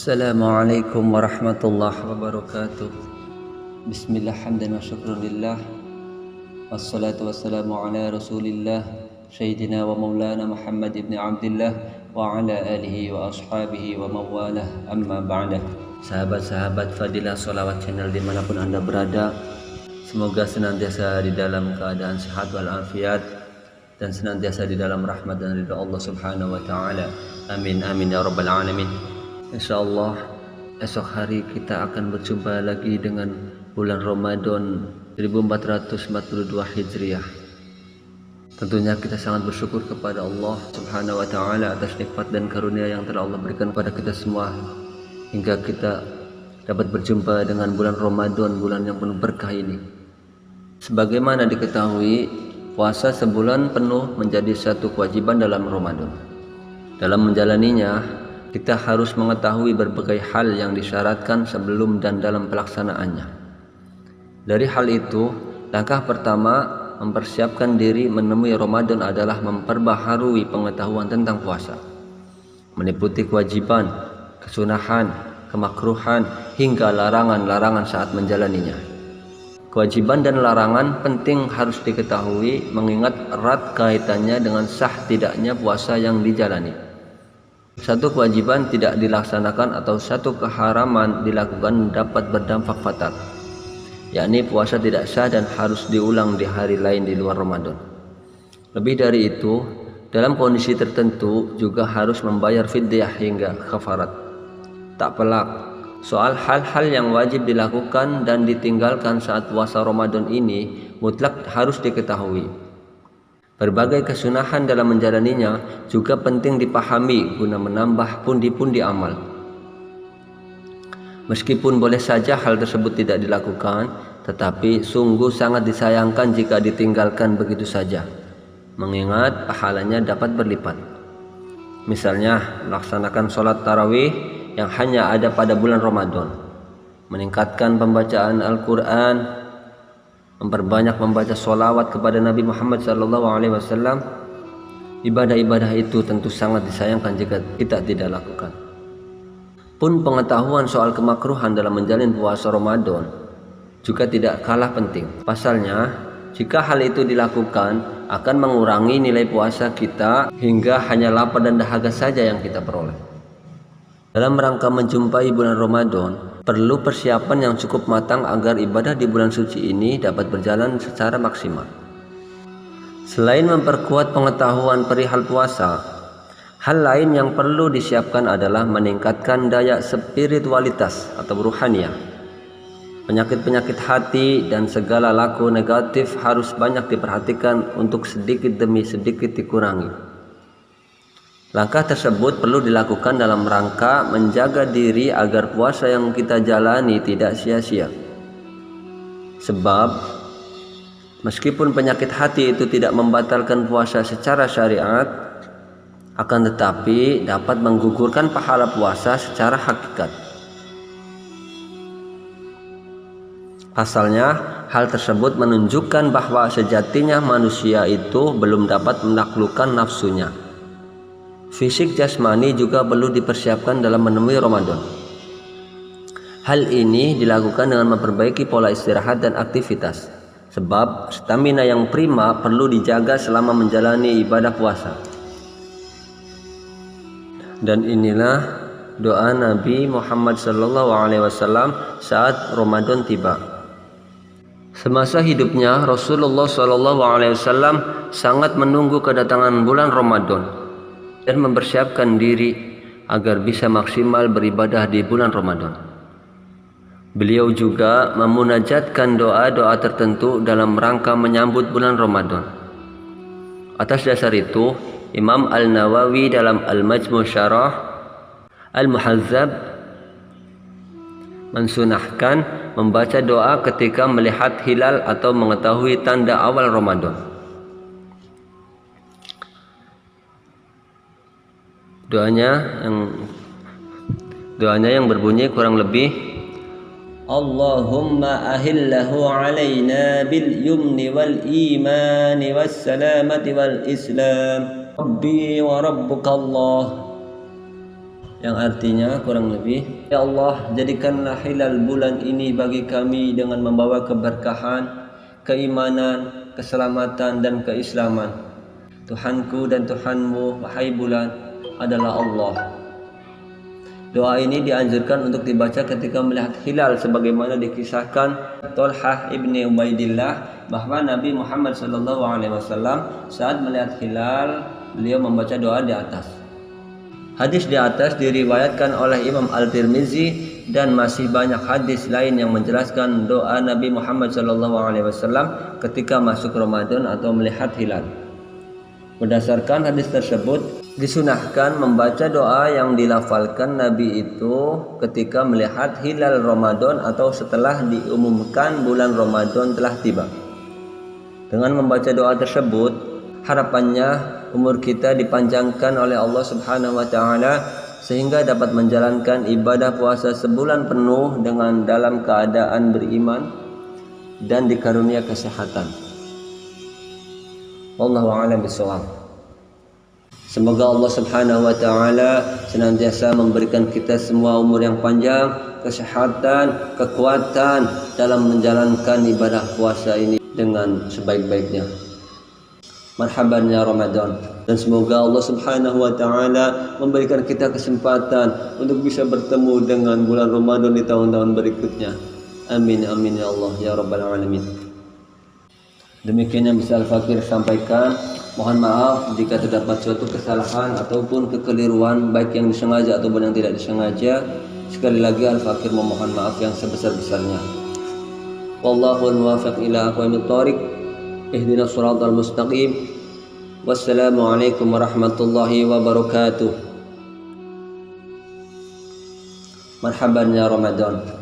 Assalamualaikum warahmatullahi wabarakatuh. Bismillah hamdan wa syukrulillah. Wassalatu wassalamu ala rasulillah Sayyidina wa maulana Muhammad ibn Abdillah wa ala alihi wa ashabihi wa mawalah, amma ba'dah. Sahabat-sahabat Fadilah Sholawat Channel dimanapun anda berada, semoga senantiasa di dalam keadaan sehat walafiat dan senantiasa di dalam rahmat dan ridha Allah subhanahu wa ta'ala. Amin amin ya rabbal alamin. Insyaallah esok hari kita akan berjumpa lagi dengan bulan Ramadan 1442 Hijriah. Tentunya kita sangat bersyukur kepada Allah Subhanahu wa taala atas nikmat dan karunia yang telah Allah berikan kepada kita semua hingga kita dapat berjumpa dengan bulan Ramadan, bulan yang penuh berkah ini. Sebagaimana diketahui, puasa sebulan penuh menjadi satu kewajiban dalam Ramadan. Dalam menjalaninya, kita harus mengetahui berbagai hal yang disyaratkan sebelum dan dalam pelaksanaannya. Dari hal itu, langkah pertama mempersiapkan diri menemui Ramadan adalah memperbaharui pengetahuan tentang puasa, meliputi kewajiban, kesunahan, kemakruhan, hingga larangan-larangan saat menjalaninya. Kewajiban dan larangan penting harus diketahui mengingat erat kaitannya dengan sah tidaknya puasa yang dijalani. Satu kewajiban tidak dilaksanakan atau satu keharaman dilakukan dapat berdampak fatal, yakni puasa tidak sah dan harus diulang di hari lain di luar Ramadan. Lebih dari itu, dalam kondisi tertentu juga harus membayar fidyah hingga kafarat. Tak pelak, soal hal-hal yang wajib dilakukan dan ditinggalkan saat puasa Ramadan ini mutlak harus diketahui. Berbagai kesunahan dalam menjalaninya juga penting dipahami guna menambah pundi-pundi amal. Meskipun boleh saja hal tersebut tidak dilakukan, tetapi sungguh sangat disayangkan jika ditinggalkan begitu saja, mengingat pahalanya dapat berlipat. Misalnya, melaksanakan sholat tarawih yang hanya ada pada bulan Ramadan, meningkatkan pembacaan Al-Quran, memperbanyak membaca sholawat kepada Nabi Muhammad SAW. Ibadah-ibadah itu tentu sangat disayangkan jika kita tidak lakukan. Pun pengetahuan soal kemakruhan dalam menjalin puasa Ramadan juga tidak kalah penting. Pasalnya, jika hal itu dilakukan akan mengurangi nilai puasa kita hingga hanya lapar dan dahaga saja yang kita peroleh. Dalam rangka menjumpai bulan Ramadan, perlu persiapan yang cukup matang agar ibadah di bulan suci ini dapat berjalan secara maksimal. Selain memperkuat pengetahuan perihal puasa, hal lain yang perlu disiapkan adalah meningkatkan daya spiritualitas atau ruhaniyah. Penyakit-penyakit hati dan segala laku negatif harus banyak diperhatikan untuk sedikit demi sedikit dikurangi. Langkah tersebut perlu dilakukan dalam rangka menjaga diri agar puasa yang kita jalani tidak sia-sia. Sebab, meskipun penyakit hati itu tidak membatalkan puasa secara syariat, akan tetapi dapat menggugurkan pahala puasa secara hakikat. Pasalnya, hal tersebut menunjukkan bahwa sejatinya manusia itu belum dapat menaklukkan nafsunya. Fisik jasmani juga perlu dipersiapkan dalam menemui Ramadan. Hal ini dilakukan dengan memperbaiki pola istirahat dan aktivitas, sebab stamina yang prima perlu dijaga selama menjalani ibadah puasa. Dan inilah doa Nabi Muhammad SAW saat Ramadan tiba. Semasa hidupnya, Rasulullah SAW sangat menunggu kedatangan bulan Ramadan dan mempersiapkan diri agar bisa maksimal beribadah di bulan Ramadan. Beliau juga memunajatkan doa-doa tertentu dalam rangka menyambut bulan Ramadan. Atas dasar itu, Imam Al-Nawawi dalam Al-Majmu' Syarah Al-Muhazzab mensunahkan membaca doa ketika melihat hilal atau mengetahui tanda awal Ramadan. Doanya yang berbunyi kurang lebih, Allahumma ahillahu alaina bil yumni wal imani was salamati wal islam Rabbi wa rabbuka Allah yang artinya kurang lebih, ya Allah, jadikanlah hilal bulan ini bagi kami dengan membawa keberkahan, keimanan, keselamatan dan keislaman. Tuhanku dan Tuhanmu, wahai bulan, adalah Allah. Doa ini dianjurkan untuk dibaca ketika melihat hilal, sebagaimana dikisahkan Thalhah ibni Ubaidillah bahwa Nabi Muhammad SAW saat melihat hilal, beliau membaca doa di atas. Hadis di atas diriwayatkan oleh Imam Al-Tirmizi dan masih banyak hadis lain yang menjelaskan doa Nabi Muhammad SAW ketika masuk Ramadan atau melihat hilal. Berdasarkan hadis tersebut, disunahkan membaca doa yang dilafalkan Nabi itu ketika melihat hilal Ramadan atau setelah diumumkan bulan Ramadan telah tiba. Dengan membaca doa tersebut, harapannya umur kita dipanjangkan oleh Allah Subhanahu wa taala sehingga dapat menjalankan ibadah puasa sebulan penuh dengan dalam keadaan beriman dan dikarunia kesehatan. Wallahu a'lam bishawab. Semoga Allah Subhanahu wa taala senantiasa memberikan kita semua umur yang panjang, kesehatan, kekuatan dalam menjalankan ibadah puasa ini dengan sebaik-baiknya. Marhaban ya Ramadan, dan semoga Allah Subhanahu wa taala memberikan kita kesempatan untuk bisa bertemu dengan bulan Ramadan di tahun-tahun berikutnya. Amin amin ya Allah ya rabbal alamin. Demikian yang bisa Al-Fakir sampaikan. Mohon maaf jika terdapat suatu kesalahan ataupun kekeliruan baik yang disengaja ataupun yang tidak disengaja. Sekali lagi Al-Fakir memohon maaf yang sebesar-besarnya. Wallahul muwaffiq ila aqwamit thoriq. Ihdinas siratal mustaqim. Wassalamualaikum warahmatullahi wabarakatuh. Marhaban ya Ramadan.